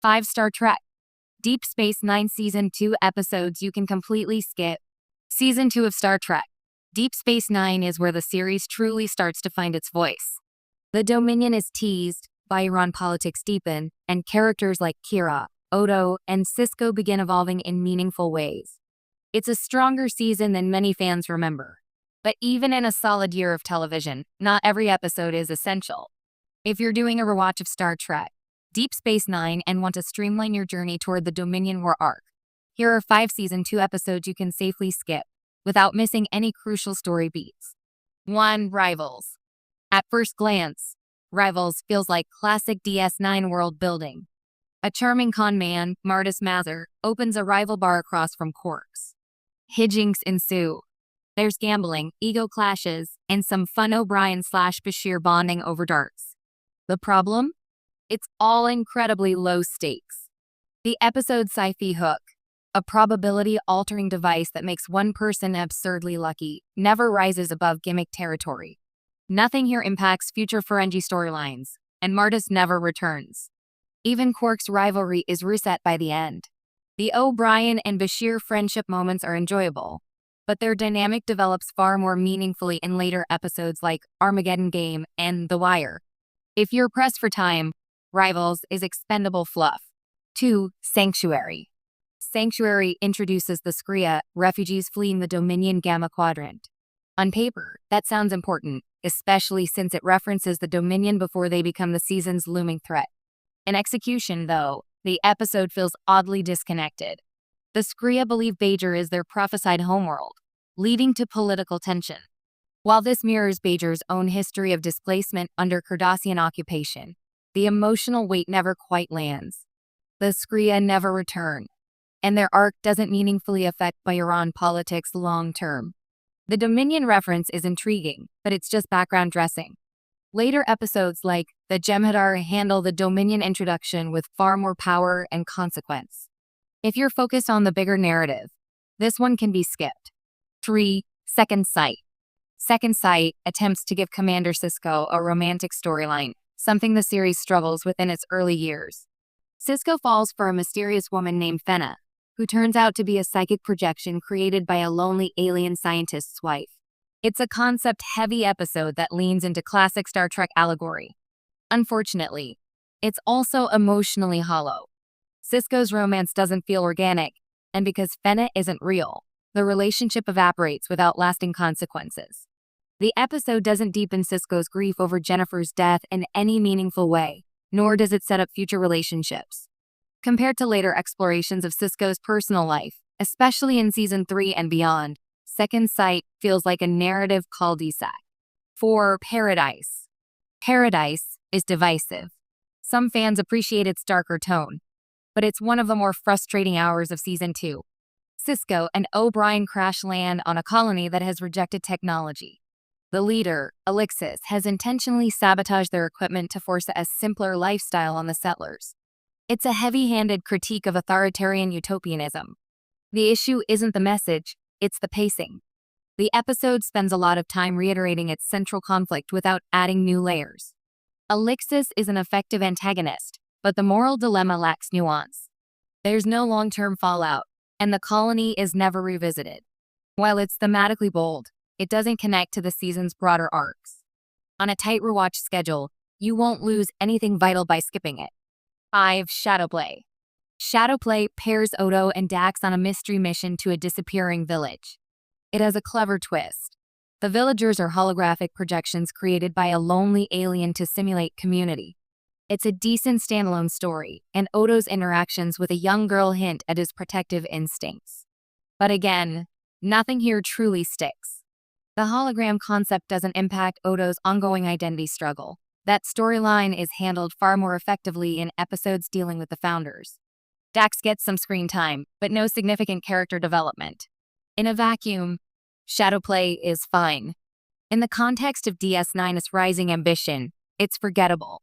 5 Star Trek. Deep Space Nine Season 2 episodes you can completely skip. Season 2 of Star Trek. Deep Space Nine is where the series truly starts to find its voice. The Dominion is teased, Iran politics deepen, and characters like Kira, Odo, and Sisko begin evolving in meaningful ways. It's a stronger season than many fans remember. But even in a solid year of television, not every episode is essential. If you're doing a rewatch of Star Trek, Deep Space Nine and want to streamline your journey toward the Dominion War arc, here are 5 Season 2 episodes you can safely skip, without missing any crucial story beats. 1. Rivals. At first glance, Rivals feels like classic DS9 world building. A charming con man, Martis Mazur, opens a rival bar across from Quark's. Hijinks ensue. There's gambling, ego clashes, and some fun O'Brien/Bashir bonding over darts. The problem? It's all incredibly low stakes. The episode Sci-Fi Hook, a probability-altering device that makes one person absurdly lucky, never rises above gimmick territory. Nothing here impacts future Ferengi storylines, and Martis never returns. Even Quark's rivalry is reset by the end. The O'Brien and Bashir friendship moments are enjoyable, but their dynamic develops far more meaningfully in later episodes like Armageddon Game and The Wire. If you're pressed for time, Rivals is expendable fluff. 2. Sanctuary. Sanctuary introduces the Skria, refugees fleeing the Dominion Gamma Quadrant. On paper, that sounds important, especially since it references the Dominion before they become the season's looming threat. In execution, though, the episode feels oddly disconnected. The Skria believe Bajor is their prophesied homeworld, leading to political tension. While this mirrors Bajor's own history of displacement under Cardassian occupation, the emotional weight never quite lands. The Skria never return, and their arc doesn't meaningfully affect Iran politics long-term. The Dominion reference is intriguing, but it's just background dressing. Later episodes like the Jem'Hadar handle the Dominion introduction with far more power and consequence. If you're focused on the bigger narrative, this one can be skipped. 3. Second Sight. Second Sight attempts to give Commander Sisko a romantic storyline, something the series struggles with in its early years. Sisko falls for a mysterious woman named Fenna, who turns out to be a psychic projection created by a lonely alien scientist's wife. It's a concept-heavy episode that leans into classic Star Trek allegory. Unfortunately, it's also emotionally hollow. Sisko's romance doesn't feel organic, and because Fenna isn't real, the relationship evaporates without lasting consequences. The episode doesn't deepen Sisko's grief over Jennifer's death in any meaningful way, nor does it set up future relationships. Compared to later explorations of Sisko's personal life, especially in Season 3 and beyond, Second Sight feels like a narrative cul-de-sac. 4. Paradise. Paradise is divisive. Some fans appreciate its darker tone, but it's one of the more frustrating hours of Season 2. Sisko and O'Brien crash land on a colony that has rejected technology. The leader, Alexis, has intentionally sabotaged their equipment to force a simpler lifestyle on the settlers. It's a heavy-handed critique of authoritarian utopianism. The issue isn't the message, it's the pacing. The episode spends a lot of time reiterating its central conflict without adding new layers. Alexis is an effective antagonist, but the moral dilemma lacks nuance. There's no long-term fallout, and the colony is never revisited. While it's thematically bold, it doesn't connect to the season's broader arcs. On a tight rewatch schedule, you won't lose anything vital by skipping it. 5. Shadowplay. Shadowplay pairs Odo and Dax on a mystery mission to a disappearing village. It has a clever twist. The villagers are holographic projections created by a lonely alien to simulate community. It's a decent standalone story, and Odo's interactions with a young girl hint at his protective instincts. But again, nothing here truly sticks. The hologram concept doesn't impact Odo's ongoing identity struggle. That storyline is handled far more effectively in episodes dealing with the Founders. Dax gets some screen time, but no significant character development. In a vacuum, Shadowplay is fine. In the context of DS9's rising ambition, it's forgettable.